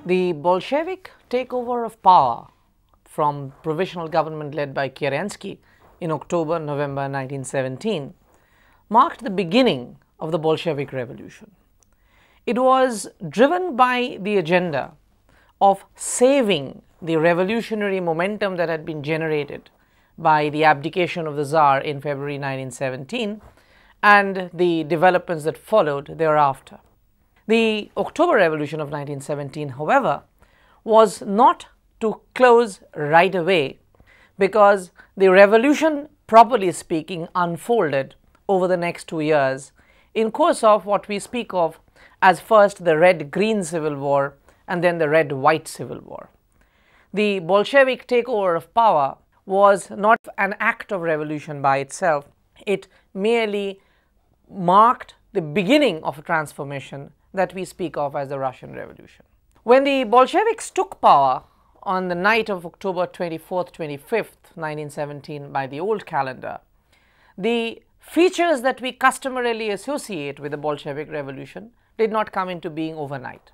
The Bolshevik takeover of power from provisional government led by Kerensky in October-November 1917 marked the beginning of the Bolshevik Revolution. It was driven by the agenda of saving the revolutionary momentum that had been generated by the abdication of the Tsar in February 1917 and the developments that followed thereafter. The October Revolution of 1917, however, was not to close right away because the revolution, properly speaking, unfolded over the next 2 years in course of what we speak of as first the Red-Green Civil War and then the Red-White Civil War. The Bolshevik takeover of power was not an act of revolution by itself. It merely marked the beginning of a transformation that we speak of as the Russian Revolution. When the Bolsheviks took power on the night of October 24th, 25th, 1917 by the old calendar, the features that we customarily associate with the Bolshevik Revolution did not come into being overnight.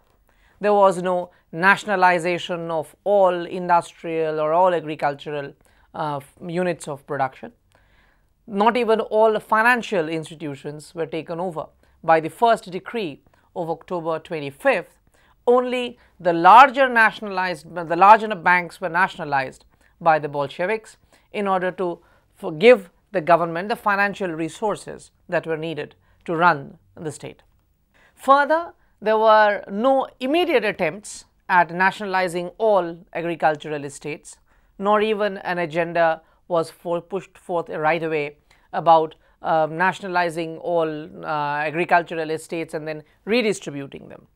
There was no nationalization of all industrial or all agricultural units of production. Not even all financial institutions were taken over. By the first decree of October 25th, only the larger banks were nationalized by the Bolsheviks in order to give the government the financial resources that were needed to run the state. Further, there were no immediate attempts at nationalizing all agricultural estates, nor even an agenda was pushed forth right away about nationalizing all agricultural estates and then redistributing them.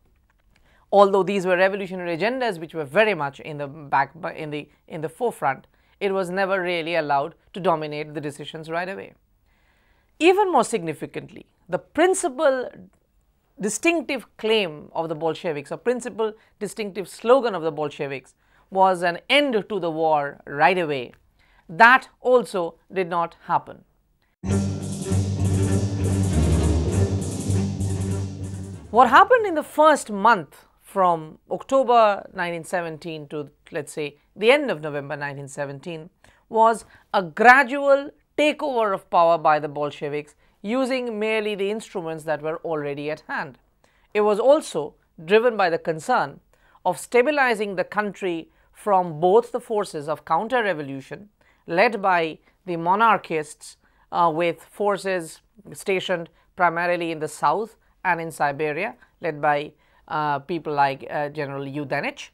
Although these were revolutionary agendas which were very much in the forefront, it was never really allowed to dominate the decisions right away. Even more significantly, the principal distinctive claim of the Bolsheviks, or principal distinctive slogan of the Bolsheviks, was an end to the war right away. That also did not happen. What happened in the first month from October 1917 to, let's say, the end of November 1917 was a gradual takeover of power by the Bolsheviks using merely the instruments that were already at hand. It was also driven by the concern of stabilizing the country from both the forces of counter-revolution led by the monarchists with forces stationed primarily in the south and in Siberia, led by people like General Yudenich.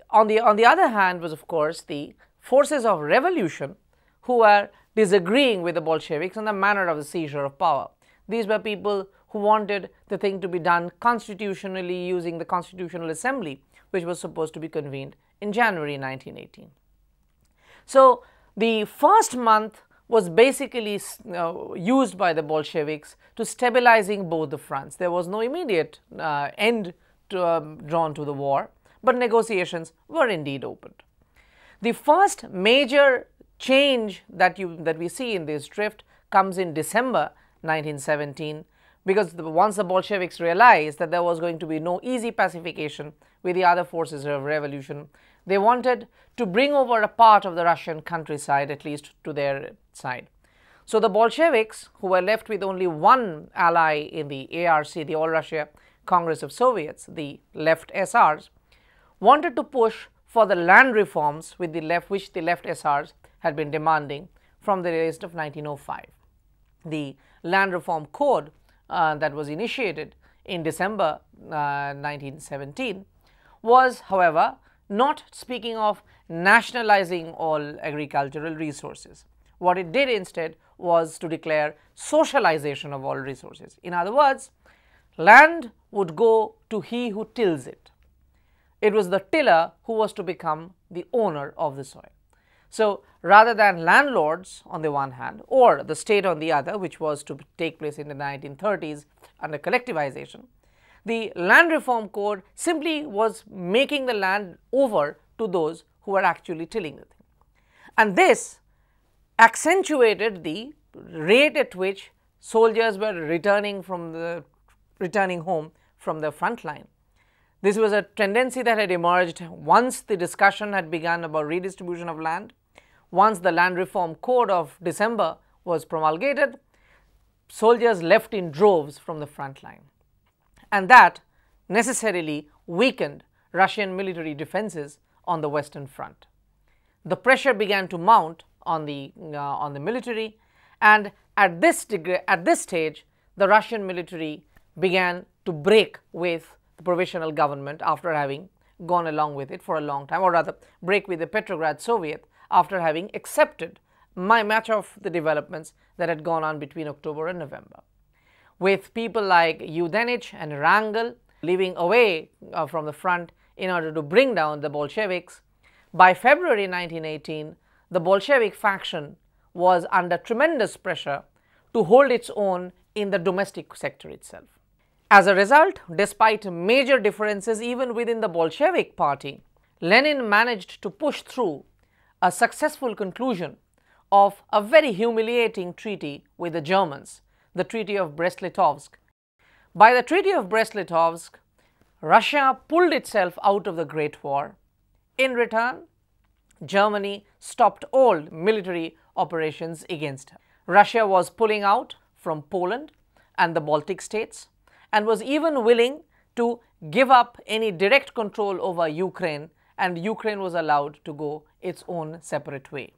On the other hand was, of course, the forces of revolution who were disagreeing with the Bolsheviks on the manner of the seizure of power. These were people who wanted the thing to be done constitutionally using the Constitutional Assembly, which was supposed to be convened in January 1918. So the first month was basically used by the Bolsheviks to stabilizing both the fronts. There was no immediate end drawn to the war, but negotiations were indeed opened. The first major change that we see in this drift comes in December 1917, because once the Bolsheviks realized that there was going to be no easy pacification with the other forces of revolution, they wanted to bring over a part of the Russian countryside, at least to their side. So the Bolsheviks, who were left with only one ally in the ARC, the All Russia Congress of Soviets, the left SRs, wanted to push for the land reforms which the left SRs had been demanding from the list of 1905. The Land Reform Code that was initiated in December 1917 was, however, not speaking of nationalizing all agricultural resources. What it did instead was to declare socialization of all resources. In other words, land would go to he who tills it. It was the tiller who was to become the owner of the soil. So, rather than landlords on the one hand or the state on the other, which was to take place in the 1930s under collectivization, the Land Reform Code simply was making the land over to those who were actually tilling the thing. And this accentuated the rate at which soldiers were returning home from the front line. This was a tendency that had emerged once the discussion had begun about redistribution of land. Once the Land Reform Code of December was promulgated, soldiers left in droves from the front line, and that necessarily weakened Russian military defenses on the Western Front. The pressure began to mount on the military, and at this stage, the Russian military began to break with the provisional government after having gone along with it for a long time, or rather break with the Petrograd Soviet after having accepted much of the developments that had gone on between October and November. With people like Yudenich and Wrangel leaving away from the front in order to bring down the Bolsheviks, by February 1918, the Bolshevik faction was under tremendous pressure to hold its own in the domestic sector itself. As a result, despite major differences even within the Bolshevik party, Lenin managed to push through a successful conclusion of a very humiliating treaty with the Germans, the Treaty of Brest-Litovsk. By the Treaty of Brest-Litovsk, Russia pulled itself out of the Great War. In return, Germany stopped all military operations against her. Russia was pulling out from Poland and the Baltic states, and was even willing to give up any direct control over Ukraine, and Ukraine was allowed to go its own separate way.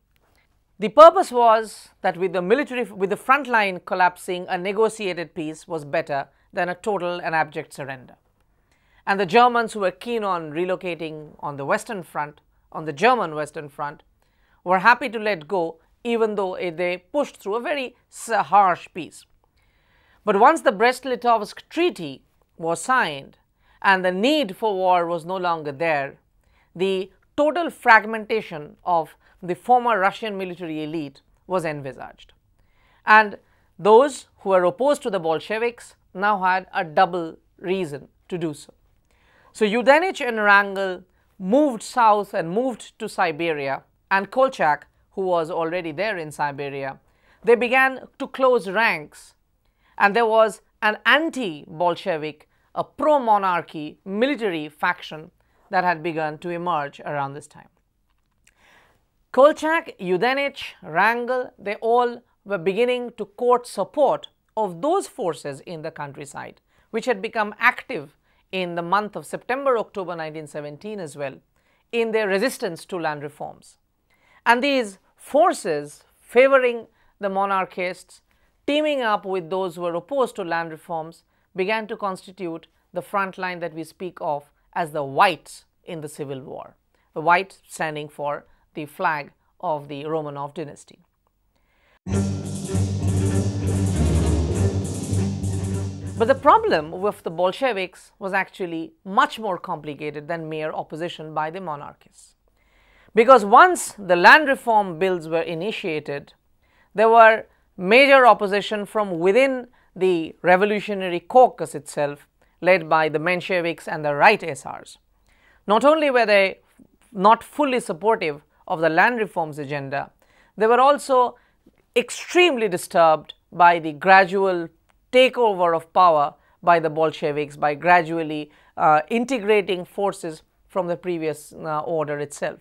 The purpose was that with the front line collapsing, a negotiated peace was better than a total and abject surrender. And the Germans, who were keen on relocating on the Western Front, on the German Western Front, were happy to let go, even though they pushed through a very harsh peace. But once the Brest-Litovsk Treaty was signed and the need for war was no longer there, the total fragmentation of the former Russian military elite was envisaged. And those who were opposed to the Bolsheviks now had a double reason to do so. So Yudenich and Wrangel moved south and moved to Siberia, and Kolchak, who was already there in Siberia, they began to close ranks, and there was an anti-Bolshevik, a pro-monarchy military faction that had begun to emerge around this time. Kolchak, Yudenich, Wrangel, they all were beginning to court support of those forces in the countryside, which had become active in the month of September-October 1917 as well, in their resistance to land reforms. And these forces favoring the monarchists, teaming up with those who were opposed to land reforms, began to constitute the front line that we speak of as the Whites in the Civil War, the White standing for the flag of the Romanov dynasty. But the problem with the Bolsheviks was actually much more complicated than mere opposition by the monarchists. Because once the land reform bills were initiated, there were major opposition from within the revolutionary caucus itself, led by the Mensheviks and the right SRs. Not only were they not fully supportive of the land reforms agenda, they were also extremely disturbed by the gradual takeover of power by the Bolsheviks, by gradually integrating forces from the previous order itself.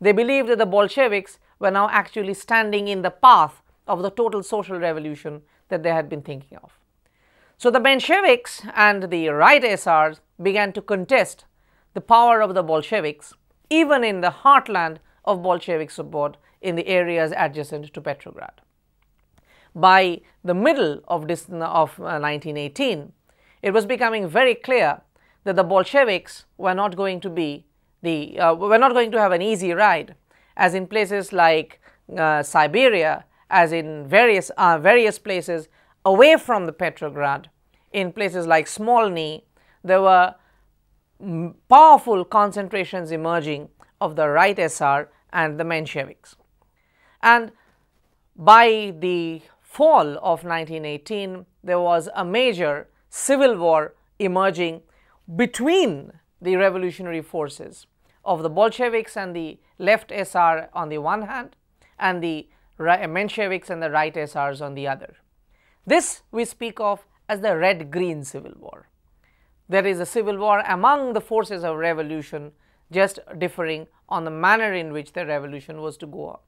They believed that the Bolsheviks were now actually standing in the path of the total social revolution that they had been thinking of. So the Mensheviks and the right SRs began to contest the power of the Bolsheviks, even in the heartland of Bolshevik support in the areas adjacent to Petrograd. By the middle of 1918, it was becoming very clear that the Bolsheviks were not going to have an easy ride, as in places like Siberia, as in various places away from the Petrograd, in places like Smolny, there were powerful concentrations emerging of the right SR and the Mensheviks. And by the fall of 1918, there was a major civil war emerging between the revolutionary forces of the Bolsheviks and the left SR on the one hand, and the Mensheviks and the right SRs on the other. This we speak of as the Red-Green Civil War. There is a civil war among the forces of revolution, just differing on the manner in which the revolution was to go on.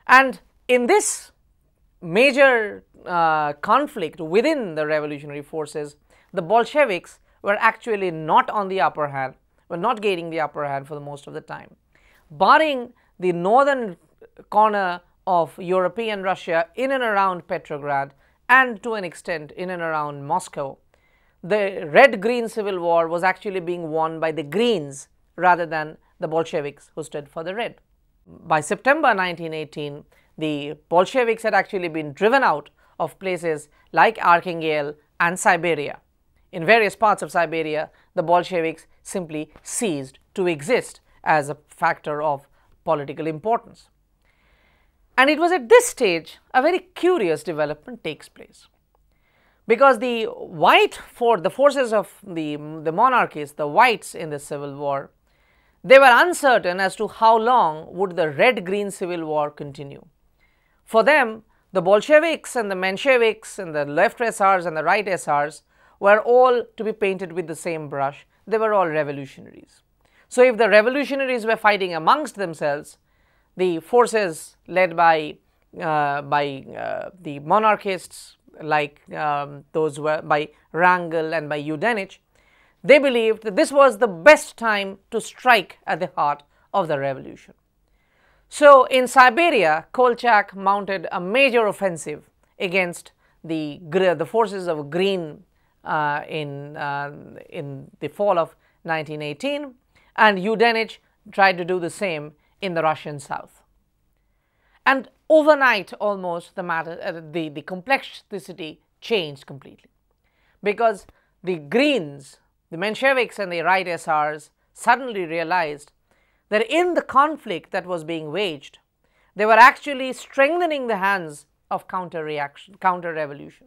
And in this major conflict within the revolutionary forces, the Bolsheviks were actually not on the upper hand, were not gaining the upper hand for the most of the time. Barring the northern corner of European Russia in and around Petrograd, and to an extent in and around Moscow, the Red-Green Civil War was actually being won by the Greens rather than the Bolsheviks, who stood for the Red. By September 1918, the Bolsheviks had actually been driven out of places like Archangel and Siberia. In various parts of Siberia, the Bolsheviks simply ceased to exist as a factor of political importance. And it was at this stage a very curious development takes place, because the forces of the monarchists, the whites in the civil war, they were uncertain as to how long would the Red-Green Civil War continue. For them, the Bolsheviks and the Mensheviks and the left SRs and the right SRs were all to be painted with the same brush. They were all revolutionaries. So if the revolutionaries were fighting amongst themselves, the forces led by the monarchists, like those were by Wrangel and by Yudenich, they believed that this was the best time to strike at the heart of the revolution. So in Siberia, Kolchak mounted a major offensive against the forces of Green in the fall of 1918, and Yudenich tried to do the same in the Russian south. And overnight, almost, the complexity changed completely, because the Greens, the Mensheviks and the right SRs suddenly realized that in the conflict that was being waged, they were actually strengthening the hands of counter-revolution.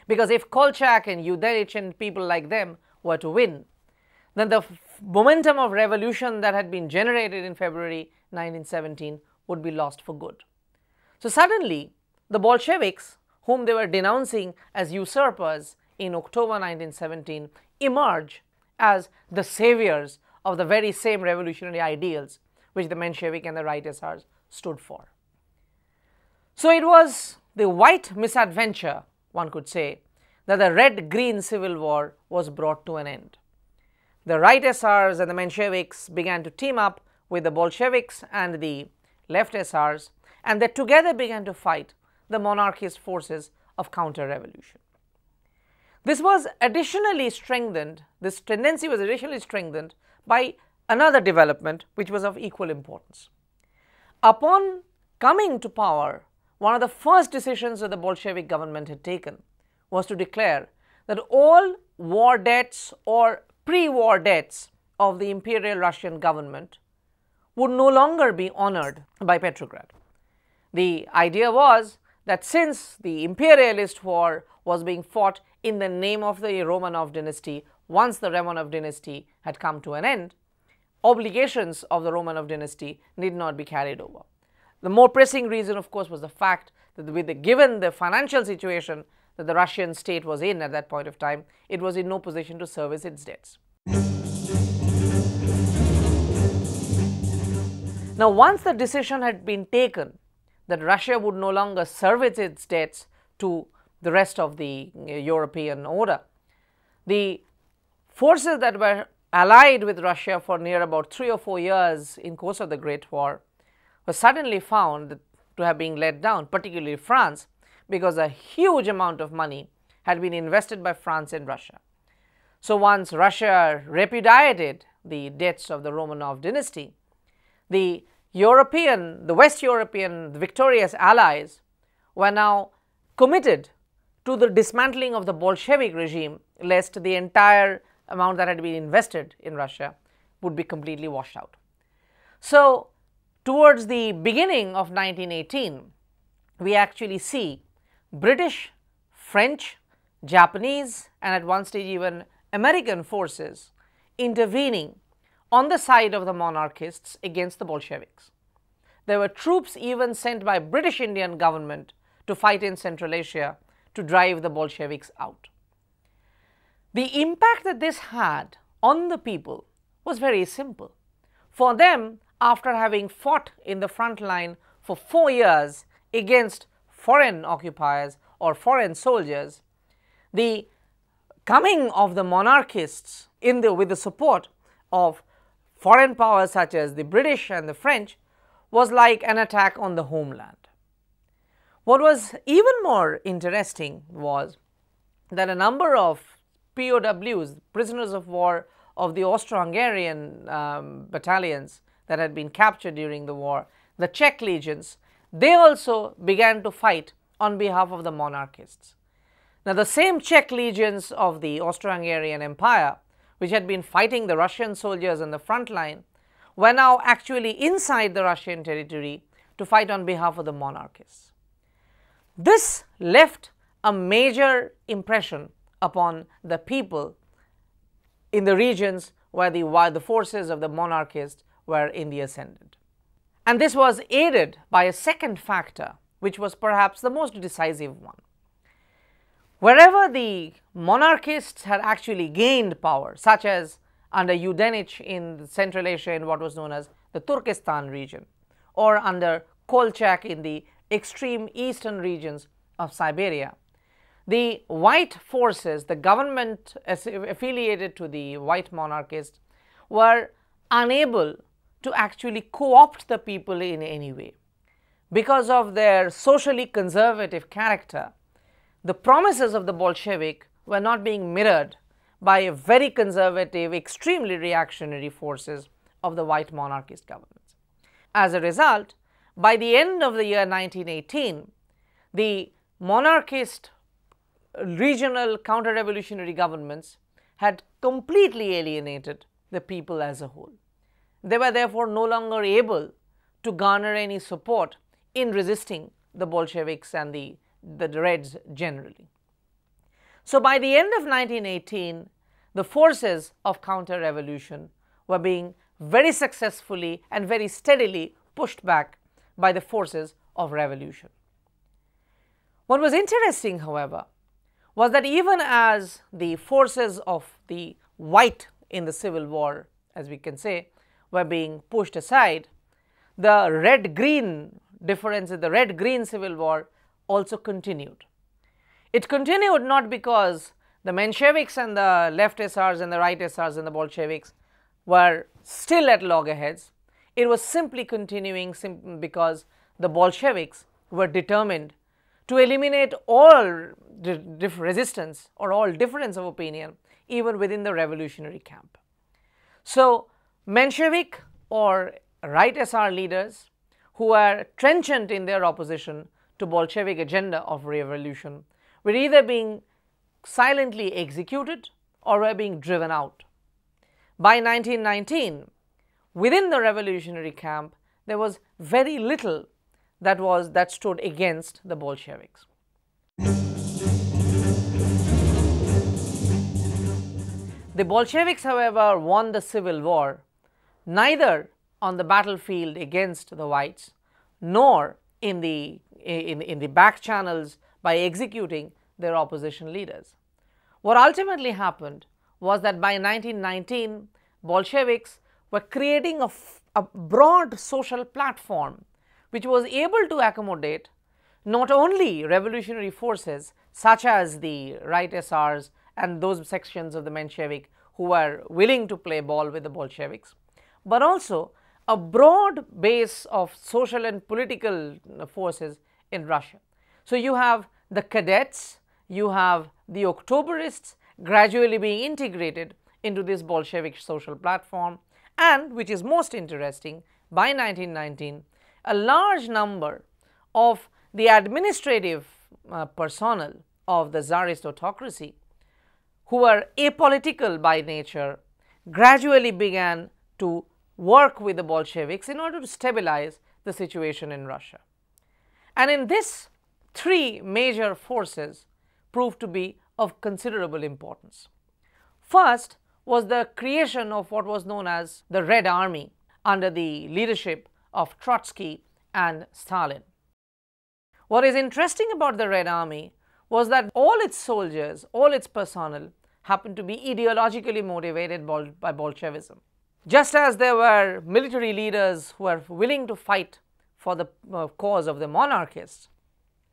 Because if Kolchak and Yudenich and people like them were to win, then the momentum of revolution that had been generated in February 1917 would be lost for good. So suddenly, the Bolsheviks, whom they were denouncing as usurpers in October 1917, emerge as the saviors of the very same revolutionary ideals which the Menshevik and the right SRs stood for. So it was the white misadventure, one could say, that the Red-Green Civil War was brought to an end. The right SRs and the Mensheviks began to team up with the Bolsheviks and the left SRs, and they together began to fight the monarchist forces of counter-revolution. This was additionally strengthened, this tendency was additionally strengthened by another development which was of equal importance. Upon coming to power, one of the first decisions that the Bolshevik government had taken was to declare that all war debts or pre-war debts of the Imperial Russian government would no longer be honored by Petrograd. The idea was that since the imperialist war was being fought in the name of the Romanov dynasty, once the Romanov dynasty had come to an end, obligations of the Romanov dynasty need not be carried over. The more pressing reason, of course, was the fact that given the financial situation that the Russian state was in at that point of time, it was in no position to service its debts. Now, once the decision had been taken that Russia would no longer service its debts to the rest of the European order, the forces that were allied with Russia for near about 3 or 4 years in course of the Great War were suddenly found to have been let down, particularly France, because a huge amount of money had been invested by France in Russia. So once Russia repudiated the debts of the Romanov dynasty, the West European, the victorious allies were now committed to the dismantling of the Bolshevik regime, lest the entire amount that had been invested in Russia would be completely washed out. So towards the beginning of 1918, we actually see British, French, Japanese, and at one stage even American forces intervening on the side of the monarchists against the Bolsheviks. There were troops even sent by British Indian government to fight in Central Asia to drive the Bolsheviks out. The impact that this had on the people was very simple. For them, after having fought in the front line for 4 years against foreign occupiers or foreign soldiers, the coming of the monarchists with the support of foreign powers such as the British and the French was like an attack on the homeland. What was even more interesting was that a number of POWs, prisoners of war of the Austro-Hungarian battalions that had been captured during the war, the Czech legions, they also began to fight on behalf of the monarchists. Now, the same Czech legions of the Austro-Hungarian Empire, which had been fighting the Russian soldiers on the front line, were now actually inside the Russian territory to fight on behalf of the monarchists. This left a major impression upon the people in the regions where the forces of the monarchists were in the ascendant. And this was aided by a second factor, which was perhaps the most decisive one. Wherever the monarchists had actually gained power, such as under Yudenich in Central Asia in what was known as the Turkestan region, or under Kolchak in the extreme eastern regions of Siberia, the white forces, the government affiliated to the white monarchists, were unable to actually co-opt the people in any way. Because of their socially conservative character, the promises of the Bolshevik were not being mirrored by very conservative, extremely reactionary forces of the white monarchist governments. As a result, by the end of the year 1918, the monarchist regional counter-revolutionary governments had completely alienated the people as a whole. They were therefore no longer able to garner any support in resisting the Bolsheviks and the Reds generally. So by the end of 1918, the forces of counter-revolution were being very successfully and very steadily pushed back by the forces of revolution. What was interesting, however, was that even as the forces of the white in the Civil War, as we can say, were being pushed aside, the red-green difference in the red-green Civil War also continued. It continued not because the Mensheviks and the left SRs and the right SRs and the Bolsheviks were still at loggerheads. It was simply continuing because the Bolsheviks were determined to eliminate all resistance or all difference of opinion even within the revolutionary camp. So Menshevik or right SR leaders who were trenchant in their opposition to Bolshevik agenda of revolution were either being silently executed or were being driven out. By 1919, within the revolutionary camp, there was very little that stood against the Bolsheviks. The Bolsheviks, however, won the Civil War neither on the battlefield against the whites nor in the back channels by executing their opposition leaders. What ultimately happened was that by 1919, Bolsheviks were creating a broad social platform which was able to accommodate not only revolutionary forces such as the right SRs and those sections of the Menshevik who were willing to play ball with the Bolsheviks, but also a broad base of social and political forces in Russia. So you have the cadets, you have the Octoberists gradually being integrated into this Bolshevik social platform, and which is most interesting, by 1919, a large number of the administrative personnel of the Tsarist autocracy, who were apolitical by nature, gradually began to work with the Bolsheviks in order to stabilize the situation in Russia. And in this, three major forces proved to be of considerable importance. First was the creation of what was known as the Red Army under the leadership of Trotsky and Stalin. What is interesting about the Red Army was that all its soldiers, all its personnel happened to be ideologically motivated by Bolshevism. Just as there were military leaders who were willing to fight for the cause of the monarchists,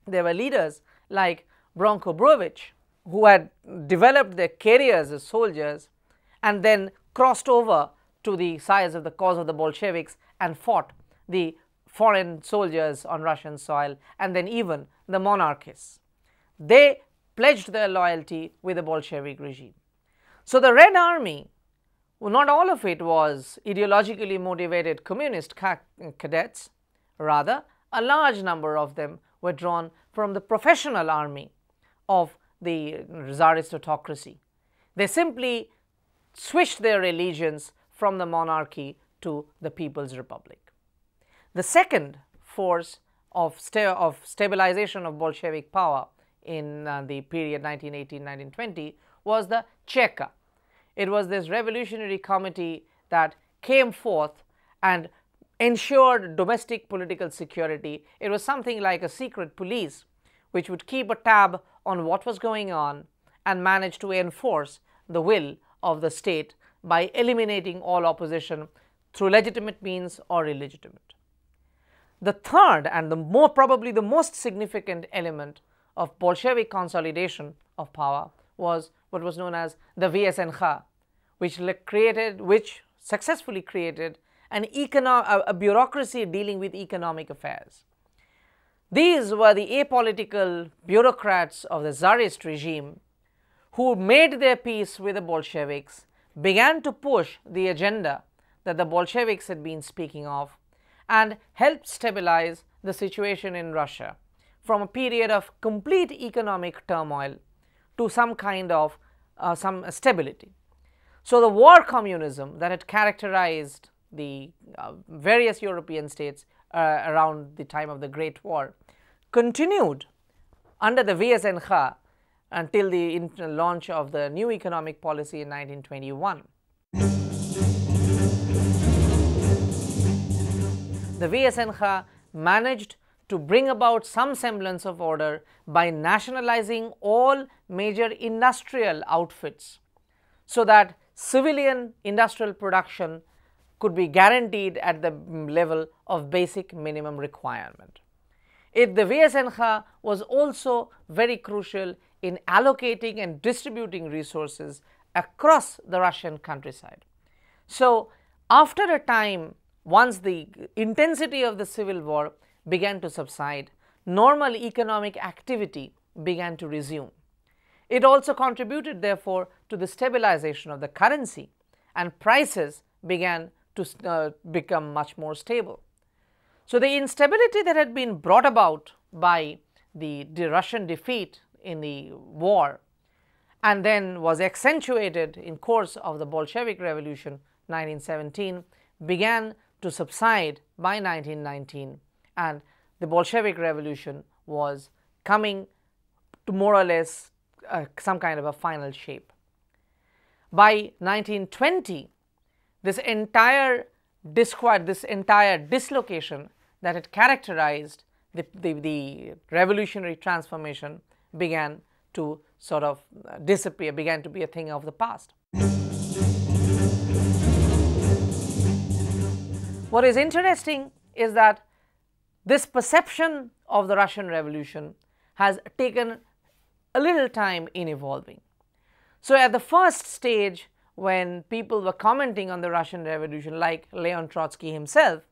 there were leaders like Bronko-Brovich who had developed their careers as soldiers and then crossed over to the sides of the cause of the Bolsheviks and fought the foreign soldiers on Russian soil and then even the monarchists. They pledged their loyalty with the Bolshevik regime. So the Red Army, well, not all of it was ideologically motivated communist cadets. Rather, a large number of them were drawn from the professional army of the Tsarist autocracy. They simply switched their allegiance from the monarchy to the People's Republic. The second force of stabilization of Bolshevik power in the period 1918-1920 was the Cheka. It was this revolutionary committee that came forth and ensured domestic political security. It was something like a secret police which would keep a tab on what was going on and manage to enforce the will of the state by eliminating all opposition through legitimate means or illegitimate. The third and probably the most significant element of Bolshevik consolidation of power was what was known as the VSNK, which successfully created a bureaucracy dealing with economic affairs. These were the apolitical bureaucrats of the Tsarist regime who made their peace with the Bolsheviks, began to push the agenda that the Bolsheviks had been speaking of, and helped stabilize the situation in Russia from a period of complete economic turmoil to some kind of some stability. So the war communism that had characterized the various European states around the time of the Great War continued under the VSNK until the launch of the new economic policy in 1921. The VSNK managed to bring about some semblance of order by nationalizing all major industrial outfits so that civilian industrial production could be guaranteed at the level of basic minimum requirement. The VSNK was also very crucial in allocating and distributing resources across the Russian countryside. So after a time, once the intensity of the civil war began to subside, normal economic activity began to resume. It also contributed, therefore, to the stabilization of the currency, and prices began to become much more stable. So the instability that had been brought about by the Russian defeat in the war and then was accentuated in course of the Bolshevik Revolution 1917 began to subside by 1919, and the Bolshevik Revolution was coming to more or less some kind of a final shape. By 1920, this entire discord, this entire dislocation that had characterized the revolutionary transformation began to sort of disappear, began to be a thing of the past. What is interesting is that this perception of the Russian Revolution has taken a little time in evolving. So at the first stage, when people were commenting on the Russian Revolution, like Leon Trotsky himself,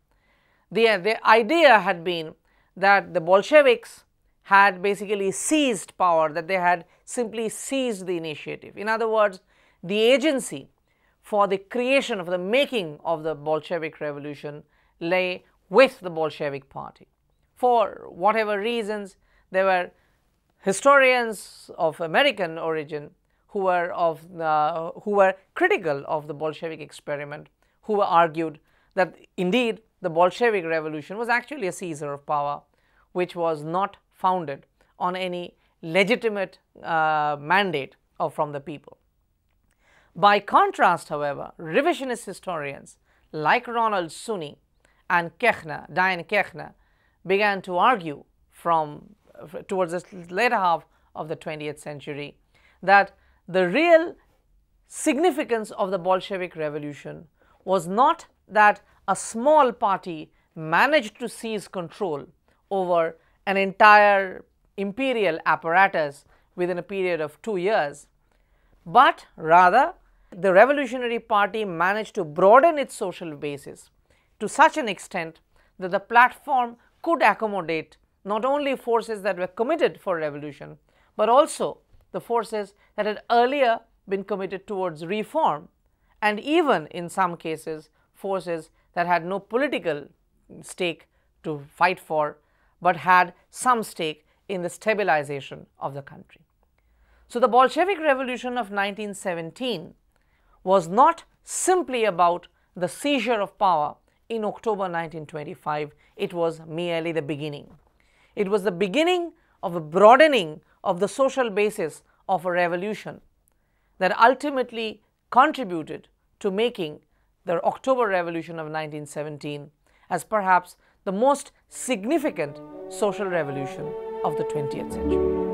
the idea had been that the Bolsheviks had basically seized power, that they had simply seized the initiative. In other words, the agency for the creation of the making of the Bolshevik Revolution lay with the Bolshevik Party. For whatever reasons, there were historians of American origin who were critical of the Bolshevik experiment, who argued that indeed the Bolshevik Revolution was actually a seizure of power, which was not founded on any legitimate mandate from the people. By contrast, however, revisionist historians like Ronald Sunny and Diane Kechner began to argue towards the later half of the 20th century that the real significance of the Bolshevik Revolution was not that a small party managed to seize control over an entire imperial apparatus within a period of 2 years, but rather the Revolutionary Party managed to broaden its social basis to such an extent that the platform could accommodate not only forces that were committed for revolution, but also the forces that had earlier been committed towards reform, and even in some cases forces that had no political stake to fight for, but had some stake in the stabilization of the country. So the Bolshevik Revolution of 1917 was not simply about the seizure of power in October 1925, it was merely the beginning. It was the beginning of a broadening of the social basis of a revolution that ultimately contributed to making the October Revolution of 1917 as perhaps the most significant social revolution of the 20th century.